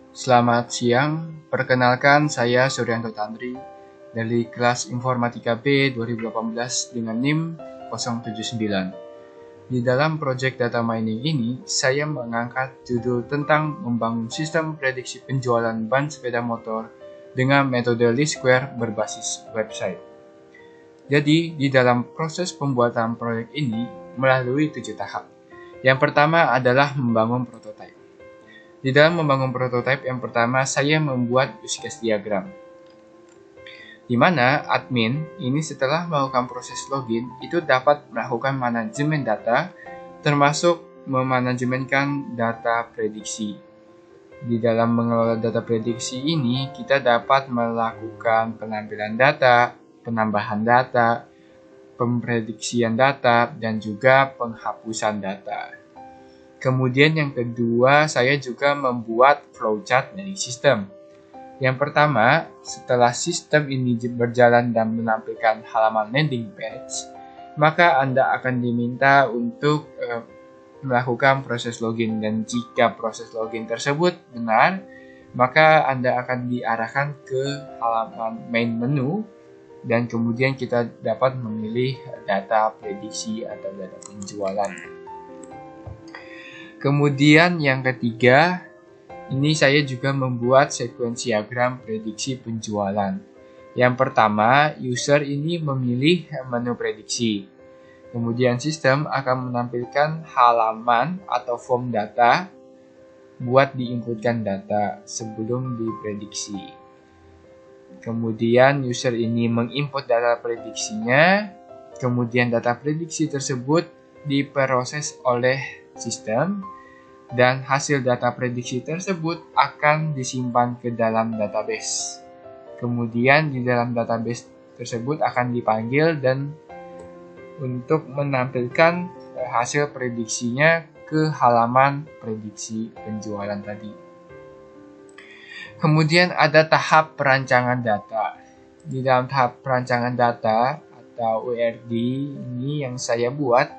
Selamat siang, perkenalkan saya Suryanto Tandri dari kelas Informatika B 2018 dengan NIM 079. Di dalam proyek data mining ini, saya mengangkat judul tentang membangun sistem prediksi penjualan ban sepeda motor dengan metode least square berbasis website. Jadi, di dalam proses pembuatan proyek ini melalui 7 tahap. Yang pertama adalah membangun prototipe. Di dalam membangun prototipe yang pertama, saya membuat use case diagram. Di mana admin ini setelah melakukan proses login, itu dapat melakukan manajemen data, termasuk memanajemenkan data prediksi. Di dalam mengelola data prediksi ini, kita dapat melakukan penampilan data, penambahan data, pemprediksian data, dan juga penghapusan data. Kemudian yang kedua, saya juga membuat flowchart dari sistem. Yang pertama, setelah sistem ini berjalan dan menampilkan halaman landing page, maka Anda akan diminta untuk melakukan proses login. Dan jika proses login tersebut benar, maka Anda akan diarahkan ke halaman main menu, dan kemudian kita dapat memilih data prediksi atau data penjualan. Kemudian yang ketiga, ini saya juga membuat sekuensi diagram prediksi penjualan. Yang pertama, user ini memilih menu prediksi. Kemudian sistem akan menampilkan halaman atau form data buat diinputkan data sebelum diprediksi. Kemudian user ini menginput data prediksinya, kemudian data prediksi tersebut diproses oleh sistem, dan hasil data prediksi tersebut akan disimpan ke dalam database. Kemudian di dalam database tersebut akan dipanggil dan untuk menampilkan hasil prediksinya ke halaman prediksi penjualan tadi. Kemudian ada tahap perancangan data. Di dalam tahap perancangan data atau WRD ini yang saya buat,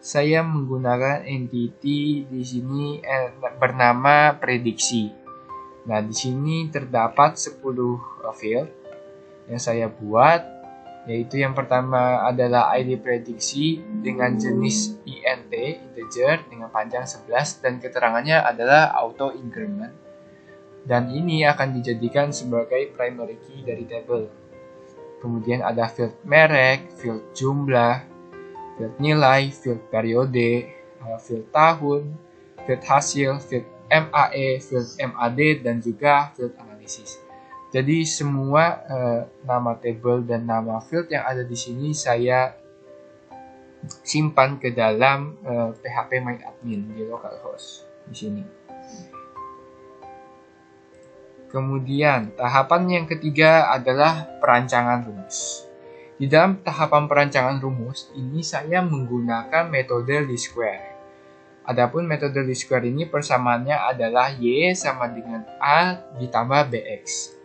saya menggunakan entity di sini bernama prediksi. Nah, di sini terdapat 10 field yang saya buat, yaitu yang pertama adalah ID prediksi dengan jenis INT, integer, dengan panjang 11, dan keterangannya adalah auto increment. Dan ini akan dijadikan sebagai primary key dari table. Kemudian ada field merek, field jumlah, field nilai, field periode, field tahun, field hasil, field MAE, field MAD, dan juga field analisis. Jadi semua nama table dan nama field yang ada di sini saya simpan ke dalam PHP MyAdmin di localhost di sini. Kemudian, tahapan yang ketiga adalah perancangan rumus. Di dalam tahapan perancangan rumus, ini saya menggunakan metode least square. Adapun metode least square ini persamaannya adalah Y sama dengan A ditambah BX.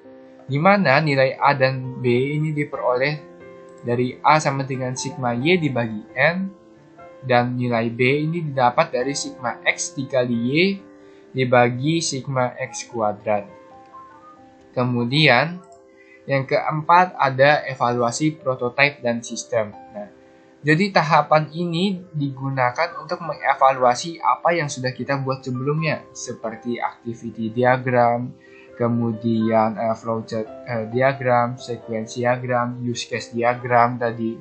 Di mana nilai A dan B ini diperoleh dari A sama dengan sigma Y dibagi N, dan nilai B ini didapat dari sigma X dikali Y dibagi sigma X kuadrat. Kemudian, yang keempat ada evaluasi prototipe dan sistem. Nah, jadi tahapan ini digunakan untuk mengevaluasi apa yang sudah kita buat sebelumnya, seperti activity diagram, kemudian flowchart diagram, sequence diagram, use case diagram tadi.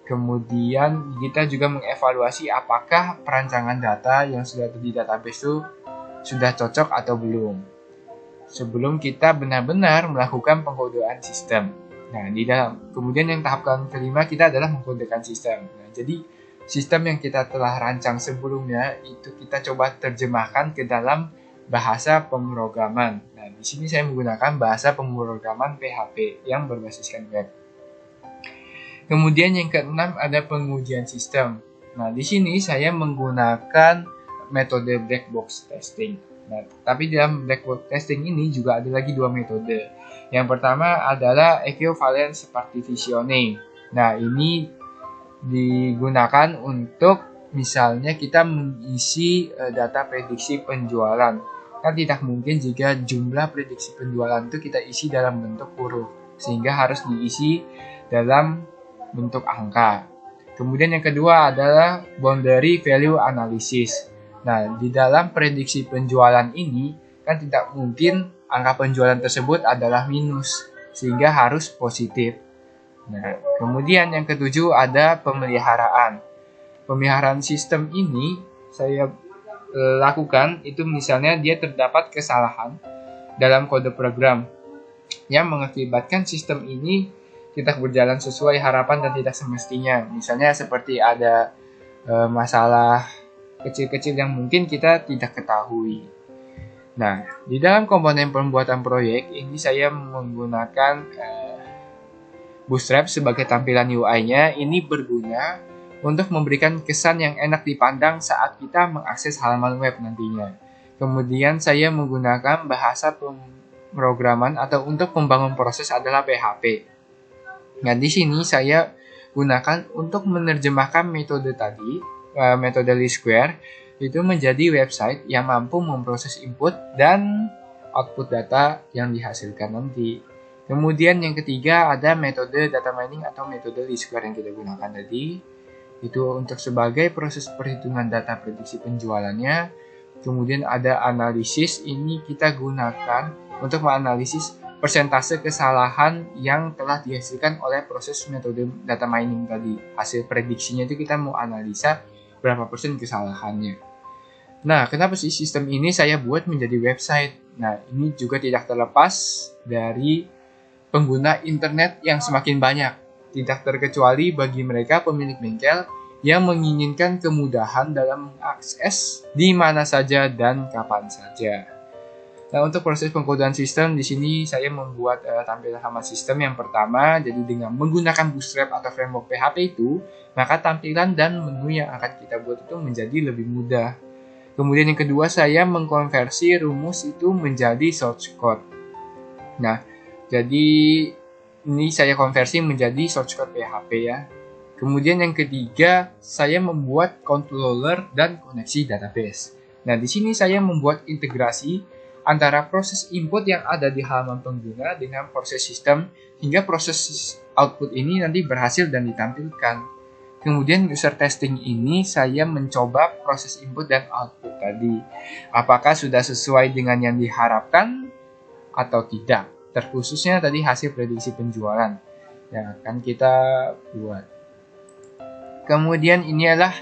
Kemudian kita juga mengevaluasi apakah perancangan data yang sudah ada di database itu sudah cocok atau belum, sebelum kita benar-benar melakukan pengkodean sistem. Nah, kemudian yang tahap kelima kita adalah mengkodekan sistem. Nah, jadi sistem yang kita telah rancang sebelumnya itu kita coba terjemahkan ke dalam bahasa pemrograman. Nah, di sini saya menggunakan bahasa pemrograman PHP yang berbasiskan web. Kemudian yang keenam ada pengujian sistem. Nah, di sini saya menggunakan metode black box testing. Nah, tapi dalam black box testing ini juga ada lagi dua metode. Yang pertama adalah equivalence partitioning. Nah, ini digunakan untuk misalnya kita mengisi data prediksi penjualan kan tidak mungkin jika jumlah prediksi penjualan itu kita isi dalam bentuk huruf, sehingga harus diisi dalam bentuk angka. Kemudian yang kedua adalah boundary value analysis. Nah, di dalam prediksi penjualan ini kan tidak mungkin angka penjualan tersebut adalah minus, sehingga harus positif. Nah, kemudian yang ketujuh ada pemeliharaan. Pemeliharaan sistem ini saya lakukan itu misalnya dia terdapat kesalahan dalam kode program yang mengakibatkan sistem ini tidak berjalan sesuai harapan dan tidak semestinya. Misalnya seperti ada masalah kecil-kecil yang mungkin kita tidak ketahui. Nah, di dalam komponen pembuatan proyek ini saya menggunakan Bootstrap sebagai tampilan UI-nya. Ini berguna untuk memberikan kesan yang enak dipandang saat kita mengakses halaman web nantinya. Kemudian saya menggunakan bahasa pemrograman atau untuk membangun proses adalah PHP. Nah, di sini saya gunakan untuk menerjemahkan metode tadi, metode least square, itu menjadi website yang mampu memproses input dan output data yang dihasilkan nanti. Kemudian yang ketiga ada metode data mining atau metode least square yang kita gunakan tadi. Itu untuk sebagai proses perhitungan data prediksi penjualannya. Kemudian ada analisis, ini kita gunakan untuk menganalisis persentase kesalahan yang telah dihasilkan oleh proses metode data mining tadi. Hasil prediksinya itu kita mau analisa berapa persen kesalahannya. Nah, kenapa sih sistem ini saya buat menjadi website? Nah, ini juga tidak terlepas dari pengguna internet yang semakin banyak. Tidak terkecuali bagi mereka pemilik bengkel yang menginginkan kemudahan dalam mengakses di mana saja dan kapan saja. Nah, untuk proses pengkodean sistem di sini saya membuat tampilan halaman sistem yang pertama. Jadi dengan menggunakan Bootstrap atau framework PHP itu, maka tampilan dan menu yang akan kita buat itu menjadi lebih mudah. Kemudian yang kedua, saya mengkonversi rumus itu menjadi source code. Nah, jadi ini saya konversi menjadi source code PHP ya. Kemudian yang ketiga, saya membuat controller dan koneksi database. Nah, di sini saya membuat integrasi antara proses input yang ada di halaman pengguna dengan proses sistem hingga proses output ini nanti berhasil dan ditampilkan. Kemudian user testing ini saya mencoba proses input dan output tadi. Apakah sudah sesuai dengan yang diharapkan atau tidak? Terkhususnya tadi hasil prediksi penjualan yang akan kita buat. Kemudian ini adalah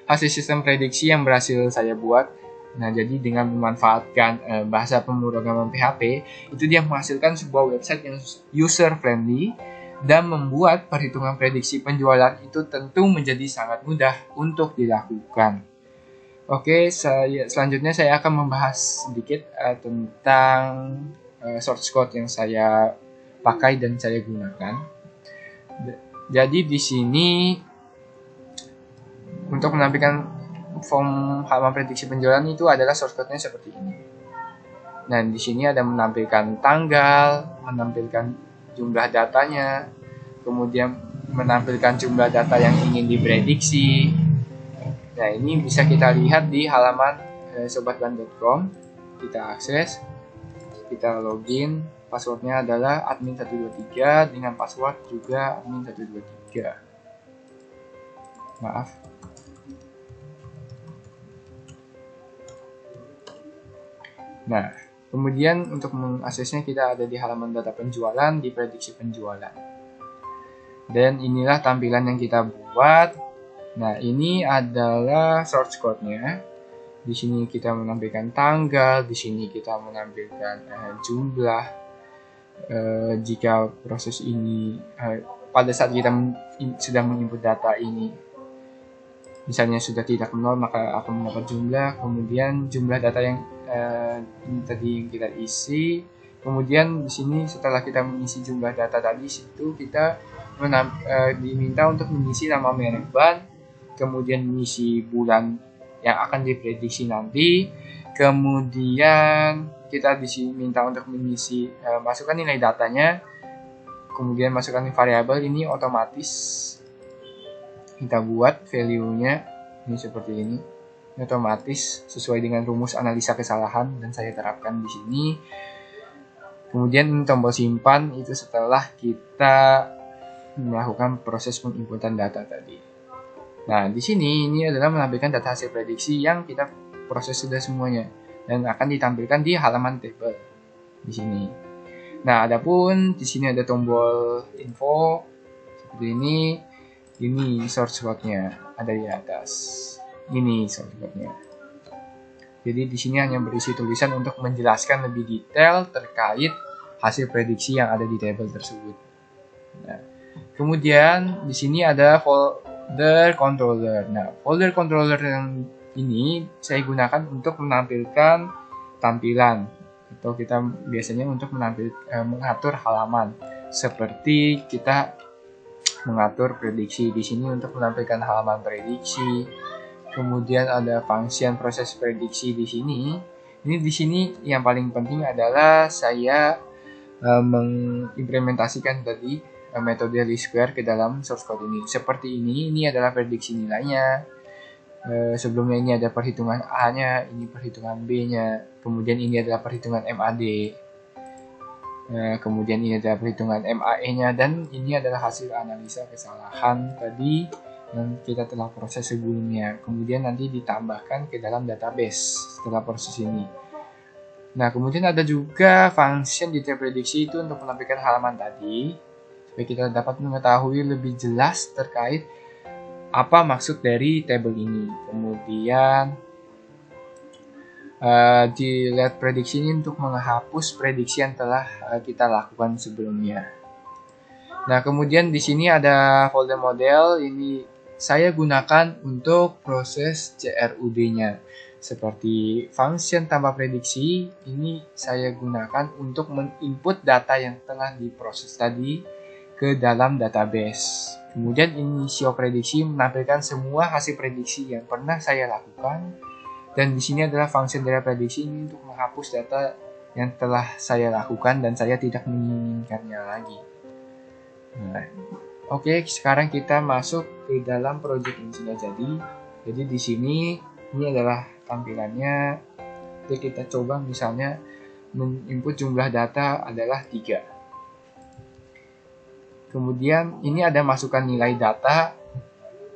hasil sistem prediksi yang berhasil saya buat. Nah, jadi dengan memanfaatkan bahasa pemrograman PHP, itu dia menghasilkan sebuah website yang user-friendly dan membuat perhitungan prediksi penjualan itu tentu menjadi sangat mudah untuk dilakukan. Oke, selanjutnya saya akan membahas sedikit tentang source code yang saya pakai dan saya gunakan. Jadi di sini untuk menampilkan form halaman prediksi penjualan itu adalah source code-nya seperti ini. Nah, di sini ada menampilkan tanggal, menampilkan jumlah datanya, kemudian menampilkan jumlah data yang ingin diprediksi. Nah, ini bisa kita lihat di halaman sobatban.com. Kita akses, kita login, passwordnya adalah admin123 dengan password juga admin123. Maaf. Nah, kemudian untuk mengaksesnya kita ada di halaman data penjualan, di prediksi penjualan. Dan inilah tampilan yang kita buat. Nah, ini adalah source code-nya. Di sini kita menampilkan tanggal, di sini kita menampilkan jumlah. Jika proses ini pada saat kita sedang menginput data ini misalnya sudah tidak nol, maka akan mendapat jumlah. Kemudian jumlah data yang ini tadi yang kita isi. Kemudian di sini setelah kita mengisi jumlah data tadi, situ kita diminta untuk mengisi nama merek ban, kemudian mengisi bulan yang akan diprediksi nanti, kemudian kita diminta untuk mengisi masukkan nilai datanya, kemudian masukkan variabel. Ini otomatis kita buat value-nya ini seperti ini. otomatis sesuai dengan rumus analisa kesalahan dan saya terapkan di sini. Kemudian ini tombol simpan itu setelah kita melakukan proses penginputan data tadi. Nah, di sini ini adalah menampilkan data hasil prediksi yang kita proses sudah semuanya dan akan ditampilkan di halaman table di sini. Nah, adapun di sini ada tombol info seperti ini. Ini source code-nya ada di atas. Ini source code-nya. Jadi di sini hanya berisi tulisan untuk menjelaskan lebih detail terkait hasil prediksi yang ada di table tersebut. Nah, kemudian di sini ada folder controller. Nah, folder controller yang ini saya gunakan untuk menampilkan tampilan atau kita biasanya untuk mengatur halaman seperti kita mengatur prediksi. Di sini untuk menampilkan halaman prediksi. Kemudian ada function proses prediksi di sini. Ini di sini yang paling penting adalah saya mengimplementasikan tadi metode least square ke dalam source code ini. Seperti ini adalah prediksi nilainya. Sebelumnya ini ada perhitungan A-nya, ini perhitungan B-nya. Kemudian ini adalah perhitungan MAD. Kemudian ini adalah perhitungan MAE-nya dan ini adalah hasil analisa kesalahan tadi yang kita telah proses sebelumnya. Kemudian nanti ditambahkan ke dalam database setelah proses ini. Nah, kemudian ada juga function detail prediksi itu untuk menampilkan halaman tadi supaya kita dapat mengetahui lebih jelas terkait apa maksud dari table ini. Kemudian dilihat prediksi ini untuk menghapus prediksi yang telah kita lakukan sebelumnya. Nah, kemudian di sini ada folder model. Ini saya gunakan untuk proses CRUD-nya. Seperti function tambah prediksi, ini saya gunakan untuk menginput data yang telah diproses tadi ke dalam database. Kemudian ini show prediksi menampilkan semua hasil prediksi yang pernah saya lakukan. Dan di sini adalah function dari prediksi ini untuk menghapus data yang telah saya lakukan dan saya tidak menginginkannya lagi. Nah, oke, sekarang kita masuk ke dalam project yang sudah jadi. Jadi di sini ini adalah tampilannya. Jadi kita coba misalnya menginput jumlah data adalah 3. Kemudian ini ada masukan nilai data.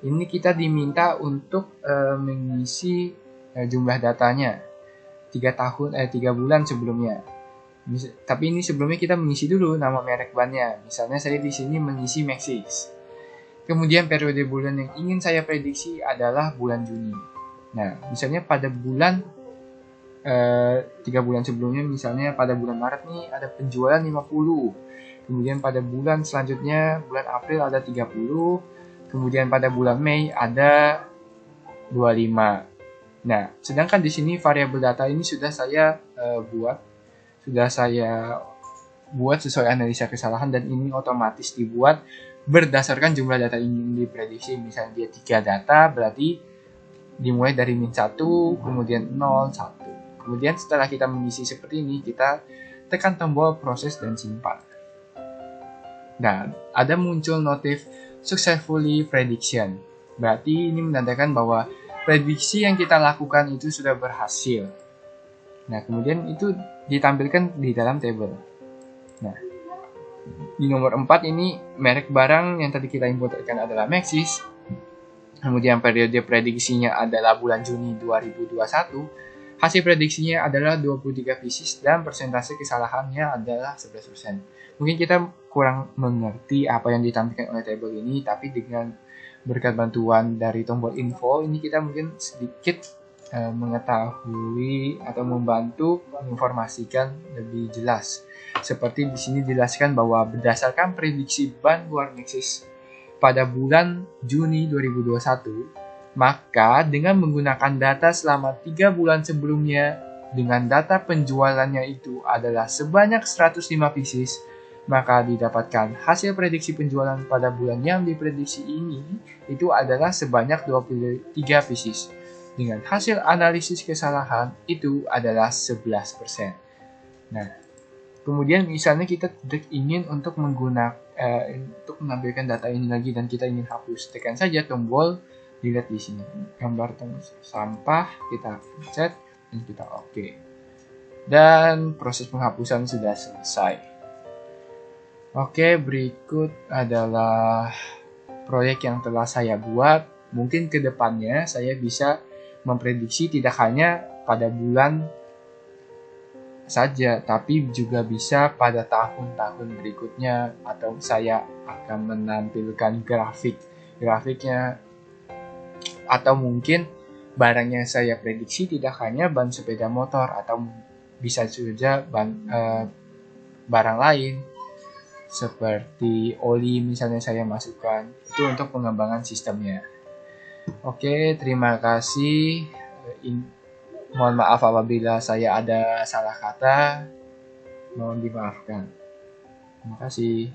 Ini kita diminta untuk mengisi jumlah datanya 3 bulan sebelumnya. Tapi ini sebelumnya kita mengisi dulu nama merek bannya. Misalnya saya di sini mengisi Maxis. Kemudian periode bulan yang ingin saya prediksi adalah bulan Juni. Nah, misalnya pada bulan 3 bulan sebelumnya, misalnya pada bulan Maret nih ada penjualan 50. Kemudian pada bulan selanjutnya, bulan April ada 30. Kemudian pada bulan Mei ada 25. Nah, sedangkan di sini variabel data ini sudah saya buat sesuai analisa kesalahan dan ini otomatis dibuat berdasarkan jumlah data yang diprediksi. Misalnya dia 3 data, berarti dimulai dari -1, kemudian 0, 1. Kemudian setelah kita mengisi seperti ini, kita tekan tombol proses dan simpan. Nah, ada muncul notif successfully prediction. Berarti ini menandakan bahwa prediksi yang kita lakukan itu sudah berhasil. Nah, kemudian itu ditampilkan di dalam table. Nah, di nomor 4 ini merek barang yang tadi kita inputkan adalah Maxis. Kemudian periode prediksinya adalah bulan Juni 2021. Hasil prediksinya adalah 23 pieces dan persentase kesalahannya adalah 11%. Mungkin kita kurang mengerti apa yang ditampilkan oleh table ini, tapi dengan berkat bantuan dari tombol info ini kita mungkin sedikit mengetahui atau membantu menginformasikan lebih jelas. Seperti di sini dijelaskan bahwa berdasarkan prediksi ban luar Maxis pada bulan Juni 2021, maka dengan menggunakan data selama 3 bulan sebelumnya dengan data penjualannya itu adalah sebanyak 105 pieces, maka didapatkan hasil prediksi penjualan pada bulan yang diprediksi ini itu adalah sebanyak 23 pieces. Dengan hasil analisis kesalahan itu adalah 11%. Nah, kemudian misalnya kita ingin untuk untuk menampilkan data ini lagi dan kita ingin hapus, tekan saja tombol dilihat di sini gambar tong sampah, kita pencet dan kita oke. Dan proses penghapusan sudah selesai. Oke, berikut adalah proyek yang telah saya buat. Mungkin ke depannya saya bisa memprediksi tidak hanya pada bulan saja, tapi juga bisa pada tahun-tahun berikutnya, atau saya akan menampilkan grafiknya, atau mungkin barang yang saya prediksi tidak hanya ban sepeda motor, atau bisa saja barang lain seperti oli misalnya saya masukkan, itu untuk pengembangan sistemnya. Oke, terima kasih. Mohon maaf apabila saya ada salah kata, mohon dimaafkan. Terima kasih.